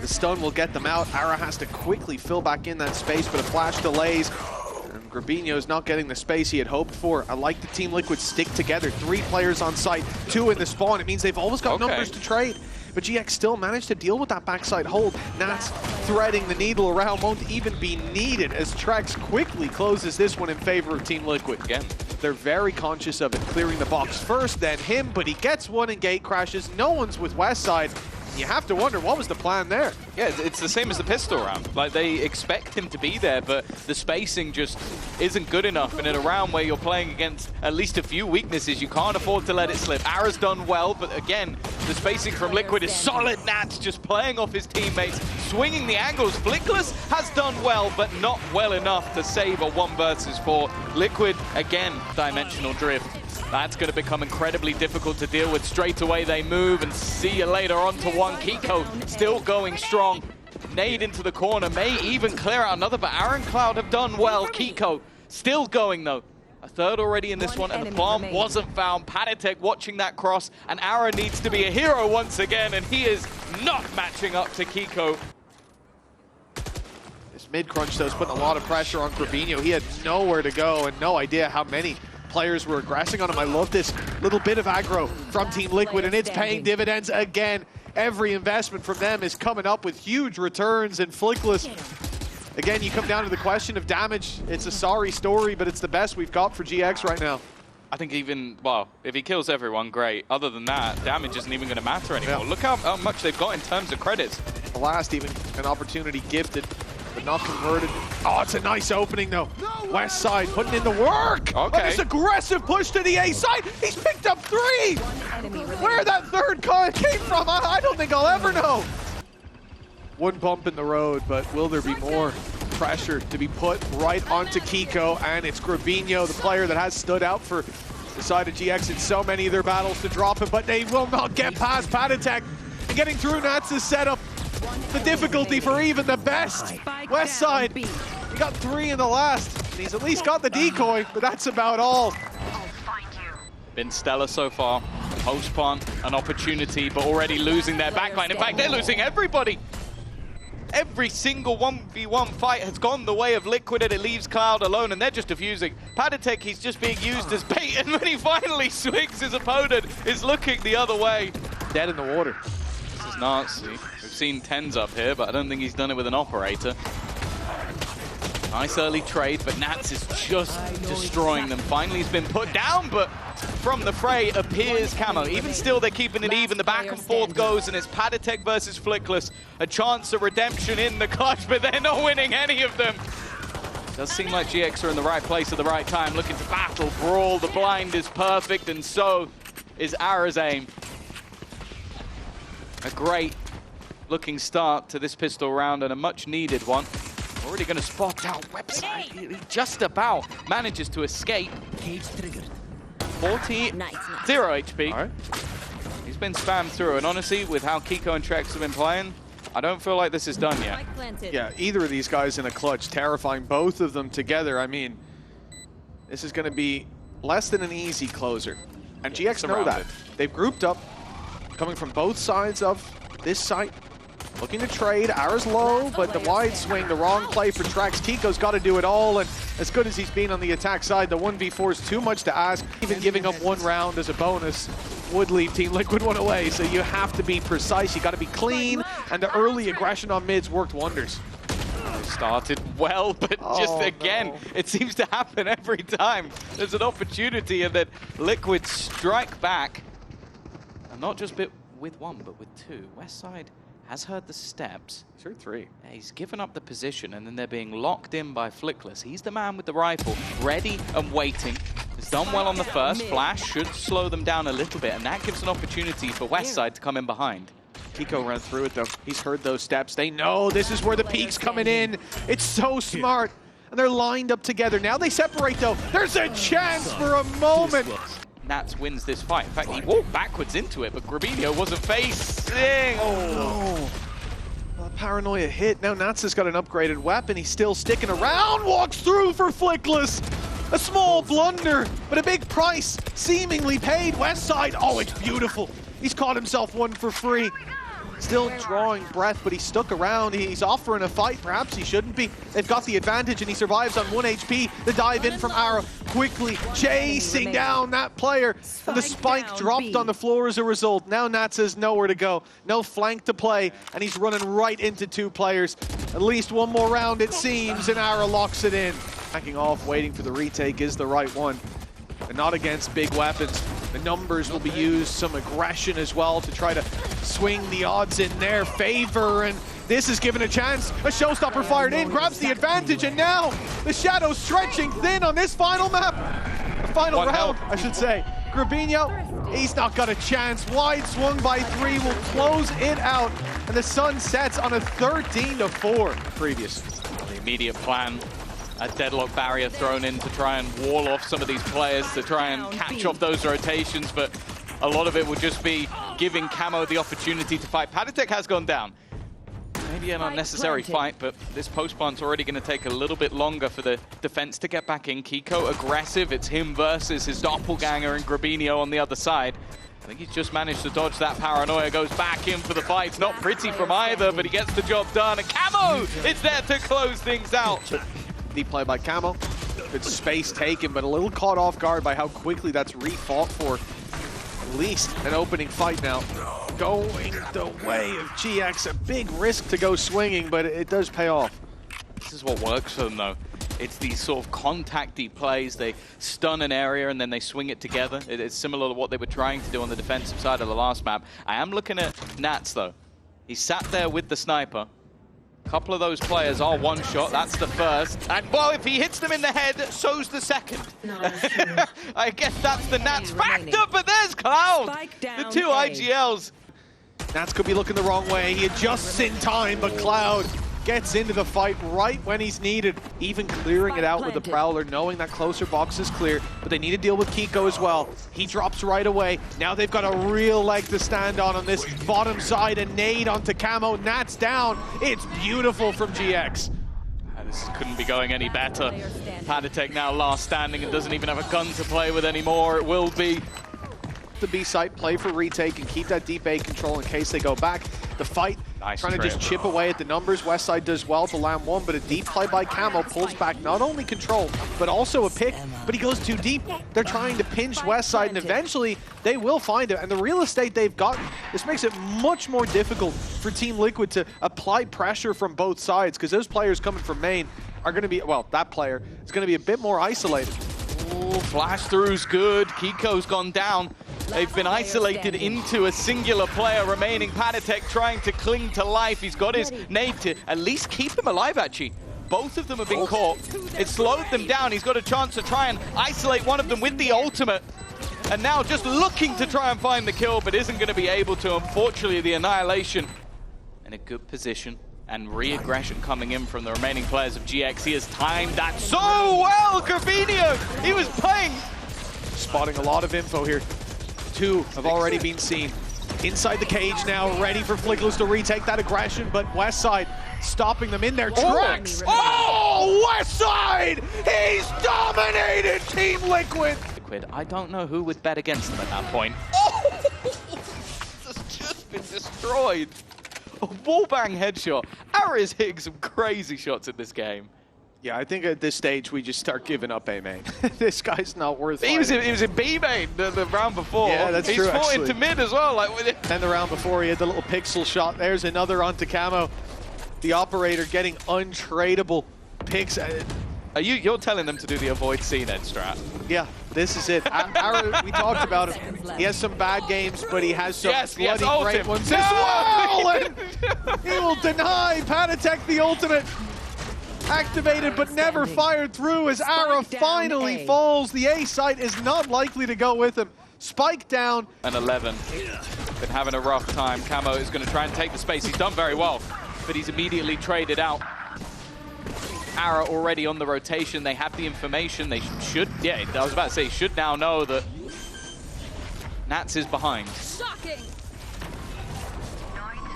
The stun will get them out. Ara has to quickly fill back in that space, but a flash delays. And Grabinho's not getting the space he had hoped for. I like the Team Liquid stick together. 3 players on site, 2 in the spawn. It means they've always got numbers to trade. But GX still managed to deal with that backside hold. Nats threading the needle around won't even be needed as Trex quickly closes this one in favor of Team Liquid. Again, they're very conscious of it, clearing the box first, then him, but he gets one and gate crashes. No one's with Westside. You have to wonder, what was the plan there? Yeah, it's the same as the pistol round. Like, they expect him to be there, but the spacing just isn't good enough. And in a round where you're playing against at least a few weaknesses, you can't afford to let it slip. Ara's done well, but again, the spacing from Liquid is solid. Nats just playing off his teammates, swinging the angles. Flickless has done well, but not well enough to save a 1 versus 4. Liquid, again, dimensional drift. That's going to become incredibly difficult to deal with. Straight away they move, and see you later on to 1. Kiko still going strong. Nade into the corner, may even clear out another, but Aaron Cloud have done well. Kiko still going though. A third already in this one, and the bomb wasn't found. Patatek watching that cross, and Aaron needs to be a hero once again, and he is not matching up to Kiko. This mid-crunch though is putting a lot of pressure on Grabinho. He had nowhere to go and no idea how many players were aggressing on him. I love this little bit of aggro from Team Liquid, and it's paying dividends again. Every investment from them is coming up with huge returns, and Flickless, again, you come down to the question of damage. It's a sorry story, but it's the best we've got for GX right now. I think even, well, if he kills everyone, great. Other than that, damage isn't even going to matter anymore. Yeah. Look how much they've got in terms of credits. Last, even an opportunity gifted, but not converted. Oh, it's a nice opening though. Westside putting in the work. Okay. This aggressive push to the A side. He's picked up 3. Where that third came from, I don't think I'll ever know. 1 bump in the road, but will there be more pressure to be put right onto Kiko? And it's Grabinho, the player that has stood out for the side of GX in so many of their battles, to drop it, but they will not get past Patatek. And getting through Nats' setup, the difficulty for even the best. Westside, he got 3 in the last. And he's at least got the decoy, but that's about all. Been stellar so far. Post-plant, an opportunity, but already losing their backline. In fact, they're losing everybody. Every single 1v1 fight has gone the way of Liquid, and it leaves Cloud alone, and they're just defusing. Patatek, he's just being used as bait, and when he finally swings, his opponent is looking the other way. Dead in the water. This is Nazi. We've seen Tens up here, but I don't think he's done it with an operator. Nice early trade, but Nats is just destroying them. Finally, he's been put down, but from the fray appears Camo. Even still, they're keeping it even. The back and forth goes, and it's Patatek versus Flickless. A chance of redemption in the clutch, but they're not winning any of them. Does seem like GX are in the right place at the right time, looking to battle, brawl. The blind is perfect, and so is Ara's aim. A great looking start to this pistol round, and a much needed one. Already going to spot out Website. He just about manages to escape. 40, 0 HP. All right. He's been spammed through, and honestly, with how Kiko and Trex have been playing, I don't feel like this is done yet. Yeah, either of these guys in a clutch, terrifying, both of them together. I mean, this is going to be less than an easy closer. And GX know that. They've grouped up, coming from both sides of this site. Looking to trade. Ara's low, but the wide swing, the wrong play for Trex. Kiko's got to do it all, and as good as he's been on the attack side, the 1v4 is too much to ask. Even giving up 1 round as a bonus would leave Team Liquid 1 away, so you have to be precise. You got to be clean, and the early aggression on mids worked wonders. Started well, but just again, it seems to happen every time. There's an opportunity, and then Liquid strike back. And not just with 1, but with 2. Westside has heard the steps. He's heard 3. Yeah, he's given up the position, and then they're being locked in by Flickless. He's the man with the rifle, ready and waiting. He's done well on the first. Flash should slow them down a little bit, and that gives an opportunity for Westside to come in behind. Kiko ran through it though. He's heard those steps. They know this is where the peak's coming in. It's so smart. And they're lined up together. Now they separate though. There's a chance for a moment. Nats wins this fight. In fact, he walked backwards into it, but Grabinho wasn't facing. Oh no. Well, paranoia hit. Now Nats has got an upgraded weapon. He's still sticking around. Walks through for Flickless. A small blunder, but a big price seemingly paid. Westside. Oh, it's beautiful. He's caught himself 1 for free. still drawing breath, but he's stuck around. He's offering a fight. Perhaps he shouldn't be. They've got the advantage, and he survives on 1 HP. The dive in from Arrow, quickly chasing down that player. And the spike dropped on the floor as a result. Now Nats has nowhere to go. No flank to play, and he's running right into 2 players. At least one more round, it seems, and Arrow locks it in. Backing off, waiting for the retake is the right one. But not against big weapons. The numbers will be used, some aggression as well to try to swing the odds in their favor, and this is given a chance. A showstopper fired in, grabs the advantage, and now the shadows stretching thin on this final map. The final round, I should say. Grabinho, he's not got a chance. Wide swung by 3 will close it out, and the sun sets on a 13-4 previous. The immediate plan. A deadlock barrier thrown in to try and wall off some of these players, to try and catch off those rotations, but a lot of it will just be giving Camo the opportunity to fight. Patatek has gone down. Maybe an unnecessary fight, but this post plant's already going to take a little bit longer for the defense to get back in. Kiko aggressive, it's him versus his doppelganger and Grabinho on the other side. I think he's just managed to dodge that paranoia, goes back in for the fight. It's not pretty from either, but he gets the job done, and Camo is there to close things out. Deep play by Camo. Good space taken, but a little caught off guard by how quickly that's refought for. At least an opening fight now. Going the way of GX. A big risk to go swinging, but it does pay off. This is what works for them, though. It's these sort of contact-y plays. They stun an area and then they swing it together. It's similar to what they were trying to do on the defensive side of the last map. I am looking at Nats, though. He sat there with the sniper. A couple of those players are one shot, that's the first. And well, if he hits them in the head, so's the second. I guess that's the Nats factor, but there's Cloud! The 2 IGLs. Nats could be looking the wrong way. He adjusts in time, but Cloud gets into the fight right when he's needed. Even clearing it out with the Prowler, knowing that closer box is clear, but they need to deal with Kiko as well. He drops right away. Now they've got a real leg to stand on this bottom side. A nade onto Camo. Nats down. It's beautiful from GX. This couldn't be going any better. Patatek now last standing and doesn't even have a gun to play with anymore. It will be the B site, play for retake and keep that deep A control in case they go back. The fight, trying to just chip away at the numbers. Westside does well to land one, but a deep play by Camo pulls back not only control, but also a pick, but he goes too deep. They're trying to pinch Westside, and eventually they will find it. And the real estate they've gotten, this makes it much more difficult for Team Liquid to apply pressure from both sides, because those players coming from main are going to be, well, that player is going to be a bit more isolated. Ooh, flash through's good. Kiko's gone down. They've been isolated into a singular player remaining. Patatek trying to cling to life. He's got his nade to at least keep him alive, actually. Both of them have been caught. It slowed them down. He's got a chance to try and isolate one of them with the ultimate. And now just looking to try and find the kill, but isn't going to be able to. Unfortunately, the annihilation in a good position. And re-aggression coming in from the remaining players of GX. He has timed that so well, Grabinho! He was playing. Spotting a lot of info here. 2 have already been seen. Inside the cage now, ready for Flickless to retake that aggression, but Westside stopping them in their tracks. Oh, Westside! He's dominated Team Liquid! I don't know who would bet against them at that point. Oh! It's just been destroyed. A wallbang headshot. Ara is hitting some crazy shots in this game. Yeah, I think at this stage we just start giving up A main. This guy's not worth it. He was in B main the round before. Yeah, that's true. He's fought into mid as well. And the round before he had the little pixel shot. There's another onto Camo. The operator getting untradeable picks. You're telling them to do the avoid C-Ned strat? Yeah, this is it. We talked about him. He has some bad games, but he has some bloody great ones as well. And he will deny Patatek the ultimate. Activated but never fired through as Ara finally falls. The A site is not likely to go with him. Spike down. And 11. Been having a rough time. Camo is going to try and take the space. He's done very well, but he's immediately traded out. Ara already on the rotation. They have the information. They should, yeah, I was about to say, should now know that Nats is behind.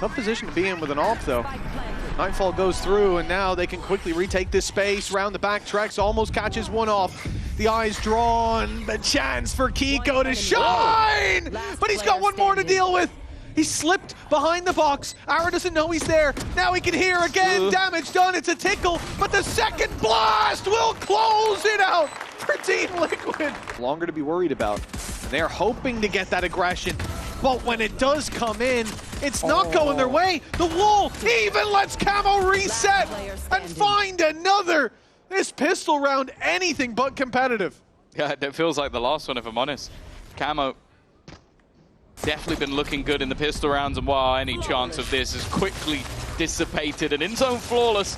Tough position to be in with an AWP though. Nightfall goes through, and now they can quickly retake this space. Round the back tracks, almost catches one off. The eyes drawn, the chance for Kiko to shine! But he's got one more to deal with. He slipped behind the box. Ara doesn't know he's there. Now he can hear again. Damage done. It's a tickle, but the second blast will close it out for Team Liquid. Longer to be worried about. And they're hoping to get that aggression, but when it does come in, it's not going their way. The wall even lets Camo reset and find another. This pistol round, anything but competitive. Yeah, it feels like the last one, if I'm honest. Camo definitely been looking good in the pistol rounds, and wow, any chance of this is quickly dissipated and in zone flawless.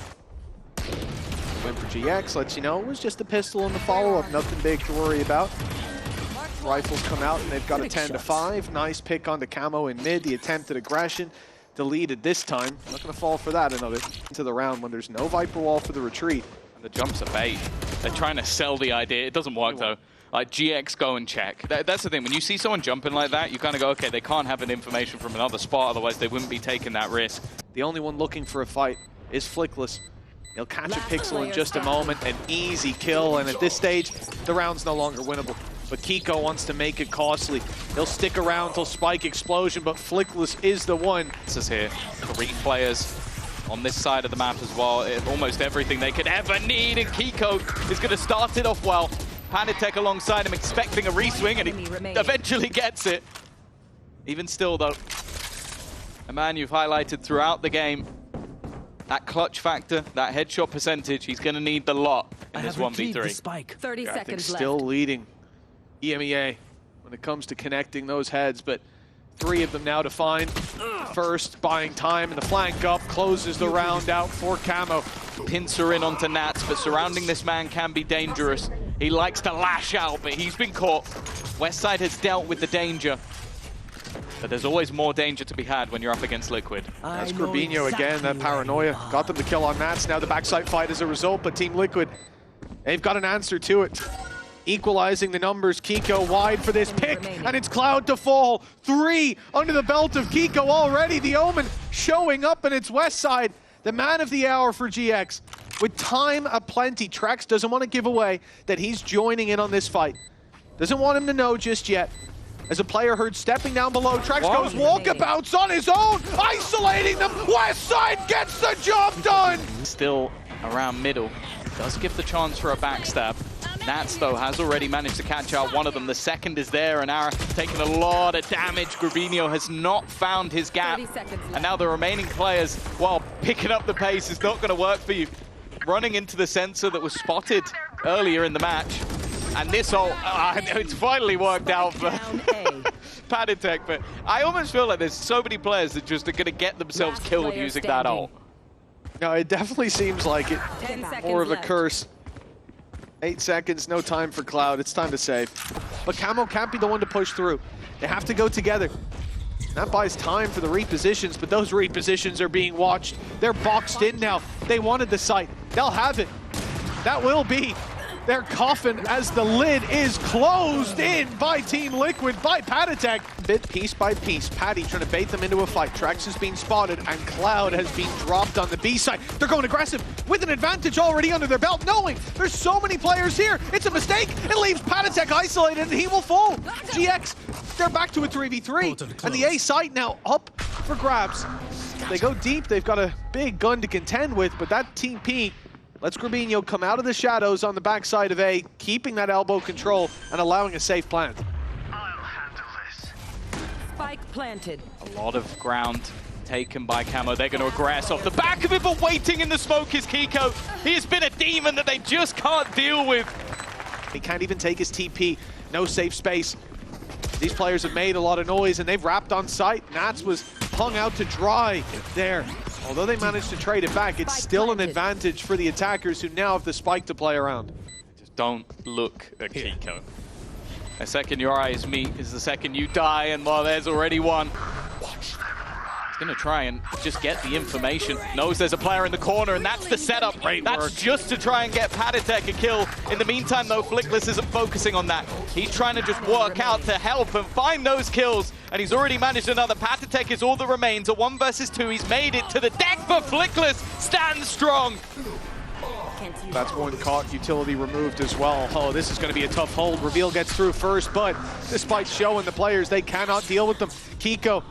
Win for GX lets you know it was just a pistol in the follow-up, nothing big to worry about. Rifles come out and they've got a 10-5. Nice pick onto Camo in mid. The attempted aggression deleted this time. Not going to fall for that another into the round when there's no Viper wall for the retreat. And the jumps are bait. They're trying to sell the idea. It doesn't work though. Like GX go and check. That's the thing. When you see someone jumping like that, you kind of go, okay, they can't have an information from another spot, otherwise they wouldn't be taking that risk. The only one looking for a fight is Flickless. He'll catch a pixel in just a moment, an easy kill, and at this stage, the round's no longer winnable. But Kiko wants to make it costly. He'll stick around till Spike Explosion, but Flickless is the one. This is here. 3 players on this side of the map as well. Almost everything they could ever need, and Kiko is going to start it off well. Panitek alongside him, expecting a reswing, and he eventually gets it. Even still, though, a man you've highlighted throughout the game, that clutch factor, that headshot percentage, he's going to need the lot in this 1v3. 30 seconds left. Still leading EMEA when it comes to connecting those heads, but 3 of them now to find. First, buying time, and the flank up closes the round out for Camo. Pincer in onto Nats, but surrounding this man can be dangerous. He likes to lash out, but he's been caught. Westside has dealt with the danger, but there's always more danger to be had when you're up against Liquid. That's Grabinho again, that paranoia. Got them to kill on Nats, now the backside fight as a result, but Team Liquid, they've got an answer to it. Equalizing the numbers, Kiko wide for this pick, and it's Cloud to fall. 3 under the belt of Kiko already. The Omen showing up, and it's Westside, the man of the hour for GX. With time aplenty, Trex doesn't want to give away that he's joining in on this fight. Doesn't want him to know just yet. As a player heard stepping down below, Trex goes walkabouts on his own, isolating them. Westside gets the job done. Still around middle, does give the chance for a backstab. Nats, though, has already managed to catch out one of them. The second is there, and Ara taking a lot of damage. Grabinho has not found his gap. And now the remaining players, while picking up the pace, is not going to work for you. Running into the sensor that was spotted earlier in the match. And this all, it's finally worked out for Panitek, but I almost feel like there's so many players that just are going to get themselves killed using that ult. No, it definitely seems like it. More of a curse. 8 seconds, no time for Cloud. It's time to save. But Camo can't be the one to push through. They have to go together. That buys time for the repositions, but those repositions are being watched. They're boxed in now. They wanted the site. They'll have it. That will be their coffin as the lid is closed in by Team Liquid, by Panitek. Bit piece by piece, Patty trying to bait them into a fight. Trex has been spotted and Cloud has been dropped on the B side. They're going aggressive with an advantage already under their belt, knowing there's so many players here. It's a mistake. It leaves Panitek isolated and he will fall. GX, they're back to a 3v3 and the A site now up for grabs. They go deep, they've got a big gun to contend with, but that TP lets Grabinho come out of the shadows on the backside of A, keeping that elbow control and allowing a safe plant. I'll handle this. Spike planted. A lot of ground taken by Camo. They're going to aggress off the back of it, but waiting in the smoke is Kiko. He has been a demon that they just can't deal with. He can't even take his TP. No safe space. These players have made a lot of noise and they've wrapped on site. Nats was hung out to dry there. Although they managed to trade it back, it's still an advantage for the attackers who now have the spike to play around. Just don't look at Kiko. The second your eyes meet is the second you die, and well, there's already one. He's going to try and just get the information. Knows there's a player in the corner, and that's the setup. That's just to try and get Panitek a kill. In the meantime, though, Flickless isn't focusing on that. He's trying to just work out to help and find those kills, and he's already managed another. Panitek is all that remains. A 1 versus 2. He's made it to the deck, but Flickless stands strong. That's one caught, utility removed as well. Oh, this is going to be a tough hold. Reveal gets through first, but despite showing the players they cannot deal with them. Kiko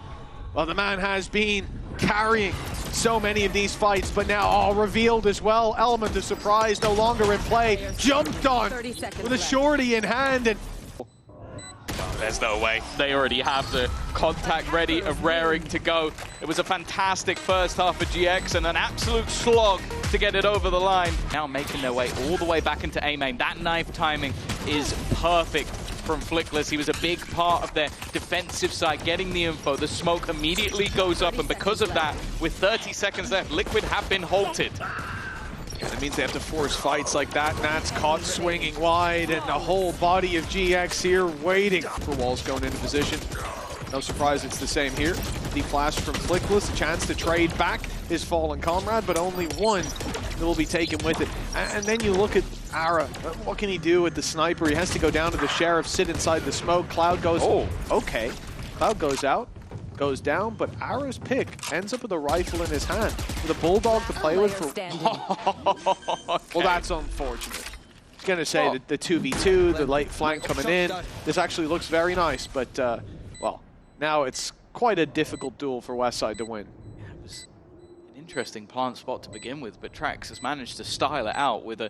Well, the man has been carrying so many of these fights, but now all revealed as well. Element of surprise no longer in play. Jumped on with a shorty in hand, and there's no way. They already have the contact ready and raring to go. It was a fantastic first half for GX and an absolute slog to get it over the line. Now making their way all the way back into A-main. That knife timing is perfect from Flickless. He was a big part of their defensive side, getting the info. The smoke immediately goes up, and because of that, with 30 seconds left, Liquid have been halted. Yeah, that means they have to force fights like that. Nat's caught swinging wide, and the whole body of GX here waiting for Walls going into position. No surprise it's the same here. The flash from Flickless, a chance to trade back his fallen comrade, but only one that will be taken with it. And then you look at Ara. What can he do with the sniper? He has to go down to the Sheriff, sit inside the smoke. Cloud goes, okay. Cloud goes out, goes down, but Ara's pick ends up with a rifle in his hand, with a bulldog to play with for... Okay. Well, that's unfortunate. I was going to say the 2v2, the late flank coming in. This actually looks very nice, but, well, now it's quite a difficult duel for Westside to win. Yeah, it was an interesting plant spot to begin with, but Trax has managed to style it out with a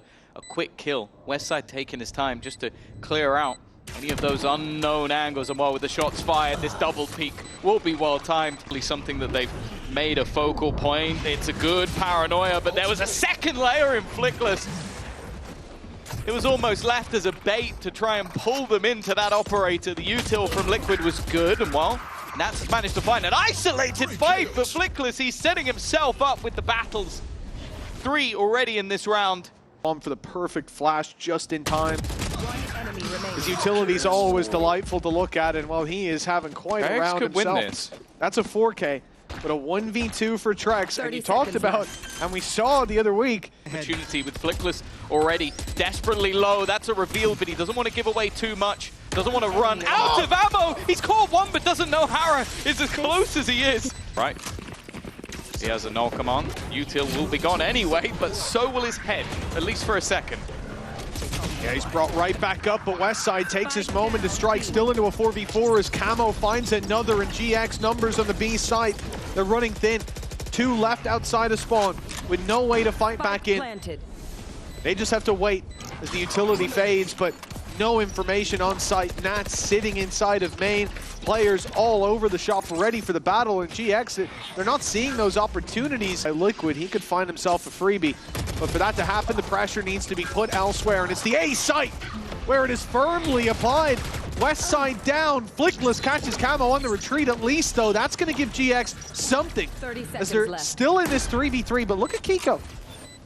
quick kill. Westside taking his time just to clear out any of those unknown angles, and while with the shots fired, this double peek will be well timed. Something that they've made a focal point. It's a good paranoia, but there was a second layer in Flickless. It was almost left as a bait to try and pull them into that operator. The util from Liquid was good, and well, Nats managed to find an isolated fight, but Flickless, he's setting himself up with the battles. 3 already in this round. On for the perfect flash just in time. His utility's always delightful to look at, and while he is having quite a round himself, win this. That's a 4K, but a 1v2 for Trex, and you talked about, and we saw the other week. Opportunity with Flickless already desperately low. That's a reveal, but he doesn't want to give away too much. Doesn't want to run out of ammo. He's caught one, but doesn't know Hara is as close as he is. Right. He has a null command. Util will be gone anyway, but so will his head, at least for a second. Yeah, he's brought right back up, but Westside takes his moment to strike, still into a 4v4 as Camo finds another, and GX numbers on the B side. They're running thin. 2 left outside of spawn with no way to fight back in. They just have to wait as the utility fades, but no information on site. Nats sitting inside of main. Players all over the shop ready for the battle, and GX, they're not seeing those opportunities. By Liquid, he could find himself a freebie, but for that to happen, the pressure needs to be put elsewhere, and it's the A site where it is firmly applied. Westside down, Flickless catches Camo on the retreat at least, though. That's going to give GX something as they're left. still in this 3v3, but look at Kiko.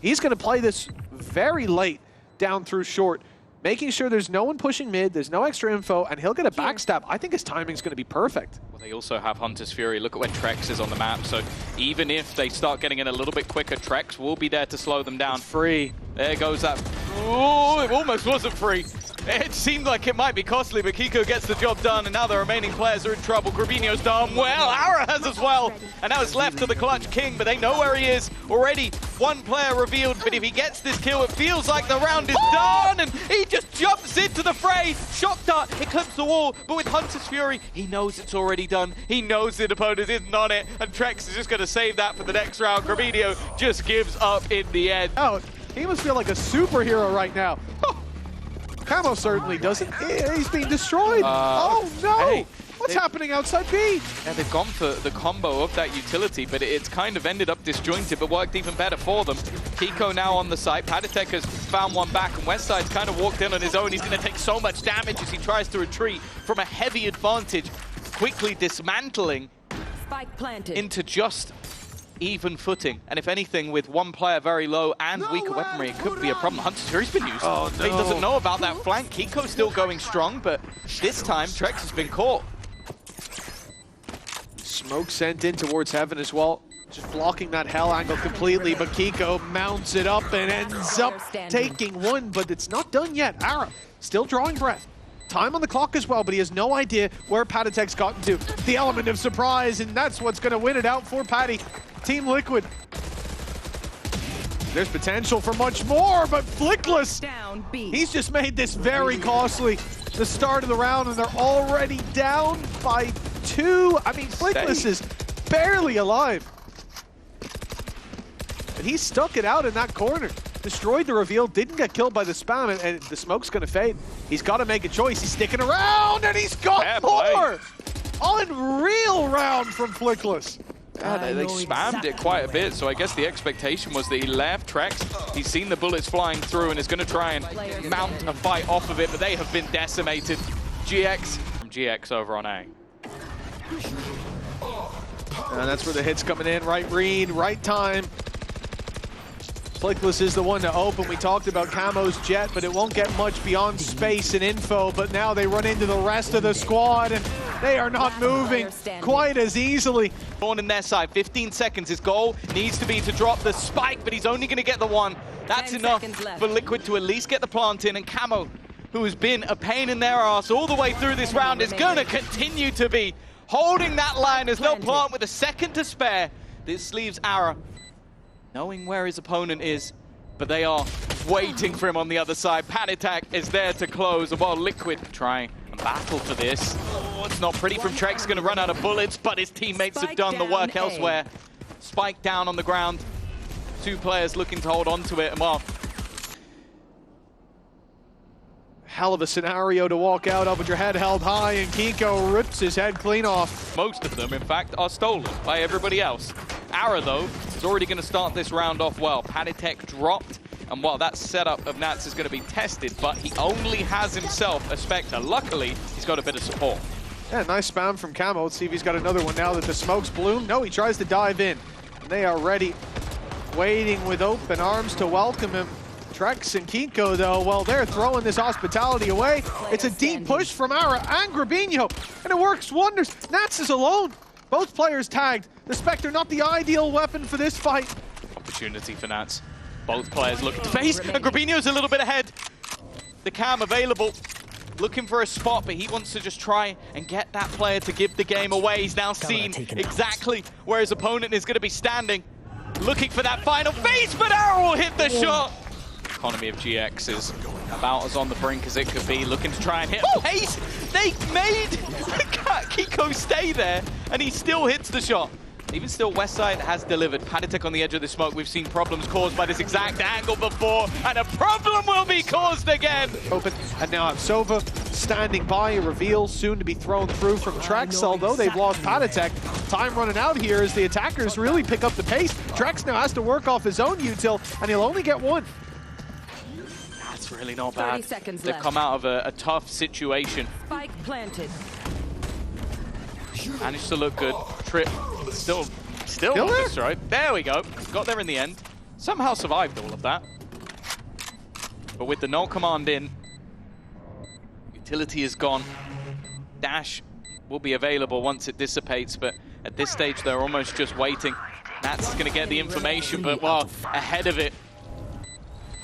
He's going to play this very late down through short, making sure there's no one pushing mid, there's no extra info, and he'll get a backstab. I think his timing's going to be perfect. Well, they also have Hunter's Fury. Look at when Trex is on the map, so even if they start getting in a little bit quicker, Trex will be there to slow them down. It's free. There goes that. Oh, it almost wasn't free. It seemed like it might be costly, but Kiko gets the job done, and now the remaining players are in trouble. Gravino's done well, Ara has as well, and now it's left to the Clutch King, but they know where he is already. One player revealed, but if he gets this kill, it feels like the round is done, and he just jumps into the fray. Shock dart, it clips the wall, but with Hunter's Fury, he knows it's already done. He knows the opponent isn't on it, and Trex is just going to save that for the next round. Gravino just gives up in the end. Oh, he must feel like a superhero right now. Camo certainly doesn't. He's being destroyed. Oh no! Hey, What's happening outside B? Yeah, they've gone for the combo of that utility, but it's kind of ended up disjointed, but worked even better for them. Kiko now on the site. Patatek has found one back, and Westside's kind of walked in on his own. He's going to take so much damage as he tries to retreat from a heavy advantage, quickly dismantling Spike planted. into just even footing. And if anything, with one player very low and weaker weaponry, it could be a problem. Hunter's Fury's been used. Oh, no. He doesn't know about that flank. Kiko's still going strong, but this time Trex has been caught. Smoke sent in towards heaven as well. Just blocking that hell angle completely, but Kiko mounts it up and ends up taking one, but it's not done yet. Ara still drawing breath. Time on the clock as well, but he has no idea where Patatek's gotten to. The element of surprise, and that's what's going to win it out for Patty. Team Liquid. There's potential for much more, but Flickless, Down B. he's just made this very costly. The start of the round, and they're already down by 2. I mean, Flickless is barely alive. And he stuck it out in that corner. Destroyed the reveal, didn't get killed by the spam, and the smoke's gonna fade. He's gotta make a choice. He's sticking around, and he's got more! Unreal round from Flickless. Yeah, they spammed it quite a bit, so I guess the expectation was that he left Trex. He's seen the bullets flying through and is going to try and mount a fight off of it, but they have been decimated. GX from GX over on A. And that's where the hit's coming in. Right read, right time. Flickless is the one to open. We talked about Camo's jet, but it won't get much beyond space and info. But now they run into the rest of the squad, and they are not moving quite as easily. On their side, 15 seconds. His goal needs to be to drop the spike, but he's only going to get the one. That's enough for Liquid to at least get the plant in, and Camo, who has been a pain in their ass all the way through this round, is going to continue to be holding that line. There's no plant with a second to spare. This leaves Ara knowing where his opponent is, but they are waiting for him on the other side. Panic is there to close, while Liquid trying and battle for this. Oh, it's not pretty from Trex, going to run out of bullets, but his teammates have done the work elsewhere. Spike down on the ground. Two players looking to hold on to it, and well, hell of a scenario to walk out of with your head held high, and Kiko rips his head clean off. Most of them, in fact, are stolen by everybody else. Ara, though, is already going to start this round off well. Panic dropped, and while that setup of Nats is going to be tested, but he only has himself a Spectre. Luckily, he's got a bit of support. Yeah, nice spam from Camo. Let's see if he's got another one now that the smoke's bloom. No, he tries to dive in. And they are ready, waiting with open arms to welcome him. Trex and Kiko, though, well, they're throwing this hospitality away. It's a deep push from Ara and Grabinho, and it works wonders. Nats is alone. Both players tagged. The Spectre not the ideal weapon for this fight. Opportunity for Nats. Both players looking to face, and Grabinho's a little bit ahead. The cam available, looking for a spot, but he wants to just try and get that player to give the game away. He's now seen exactly where his opponent is going to be standing. Looking for that final face, but Ara will hit the shot. Economy of GX is about as on the brink as it could be, looking to try and hit a pace. They made Kiko stay there, and he still hits the shot. Even still, Westside has delivered. Panic on the edge of the smoke. We've seen problems caused by this exact angle before, and a problem will be caused again. Open, and now Sova standing by. A reveal soon to be thrown through from Trex, although they've lost Panic. Time running out here as the attackers really pick up the pace. Trex now has to work off his own util, and he'll only get one. That's really not bad. They've left. come out of a tough situation. Spike planted. Managed to look good. Trip still on there? the strike. There we go. Got there in the end. Somehow survived all of that. But with the null command in, utility is gone. Dash will be available once it dissipates, but at this stage they're almost just waiting. Nats is going to get the information, but well, ahead of it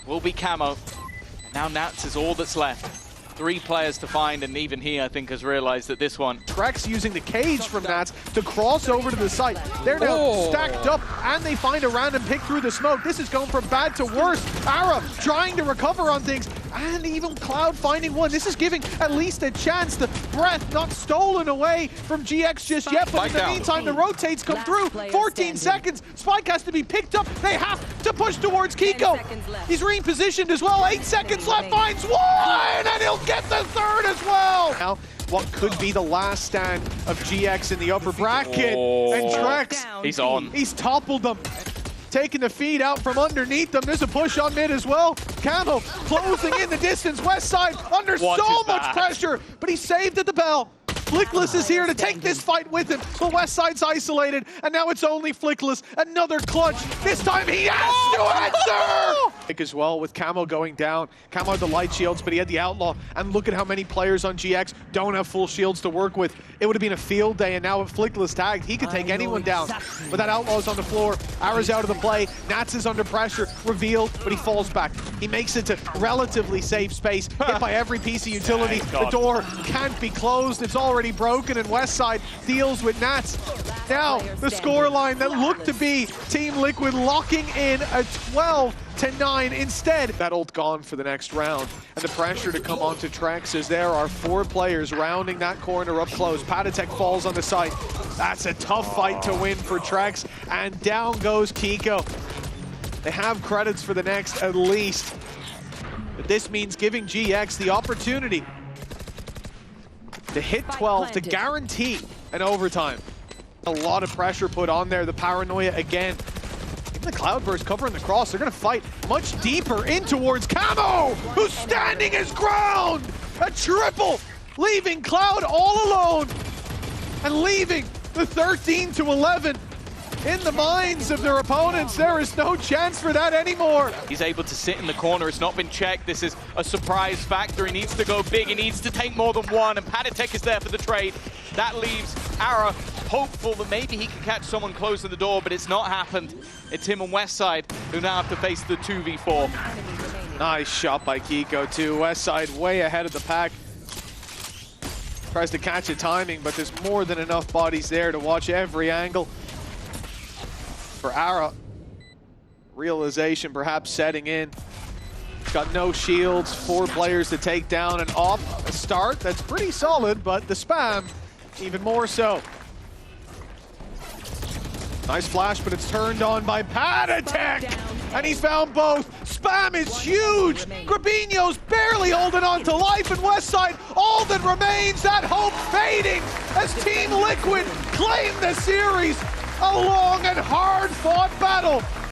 will be Camo. And now Nats is all that's left. 3 players to find, and even he, I think, has realized that this one. Trex using the cage from Nats to cross over to the site. They're now stacked up, and they find a random pick through the smoke. This is going from bad to worse. Ara trying to recover on things, and even Cloud finding one. This is giving at least a chance. The breath not stolen away from GX just yet, but in the meantime, the rotates come through. 14 seconds. Spike has to be picked up. They have to push towards Kiko. He's repositioned as well. 8 seconds left. Finds one, and he'll get the third as well. Now, what could be the last stand of GX in the upper bracket, and Trex, He's on. he's toppled them. Taking the feed out from underneath them. There's a push on mid as well. Camo closing in the distance. Westside under so much pressure, but he's saved at the bell. Flickless is here to take this fight with him, but Westside's isolated, and now it's only Flickless. Another clutch. This time he has to answer! As well, with Camo going down. Camo had the light shields, but he had the Outlaw, and look at how many players on GX don't have full shields to work with. It would have been a field day, and now with Flickless tagged, he could take anyone down. But that Outlaw's on the floor. Ara's out of the play. Nats is under pressure. Revealed, but he falls back. He makes it to relatively safe space. Hit by every piece of utility. The door can't be closed. It's already broken, and Westside deals with Nats. Now, the scoreline that looked to be Team Liquid locking in a 12-9 instead. That ult gone for the next round. And the pressure to come onto Trex as there are 4 players rounding that corner up close. Patatek falls on the side. That's a tough fight to win for Trex. And down goes Kiko. They have credits for the next at least. But this means giving GX the opportunity to hit 12 to guarantee an overtime. A lot of pressure put on there, the paranoia again. Even the Cloudburst covering the cross, they're gonna fight much deeper in towards Camo, who's standing his ground! A triple, leaving Cloud all alone, and leaving the 13-11 in the minds of their opponents. There is no chance for that anymore. He's able to sit in the corner. It's not been checked. This is a surprise factor. He needs to go big. He needs to take more than one. And Patatek is there for the trade. That leaves Ara hopeful that maybe he can catch someone closing the door, but it's not happened. It's him on Westside who now have to face the 2v4. Nice shot by Kiko too. Westside way ahead of the pack. Tries to catch a timing, but there's more than enough bodies there to watch every angle. For Ara, realization perhaps setting in. Got no shields, 4 players to take down, and off a start that's pretty solid, but the spam even more so. Nice flash, but it's turned on by Patatek, and he's found both. Spam is huge. Grabinho's barely holding on to life, and Westside, all that remains, that hope fading as Team Liquid claim the series. A long and hard-fought battle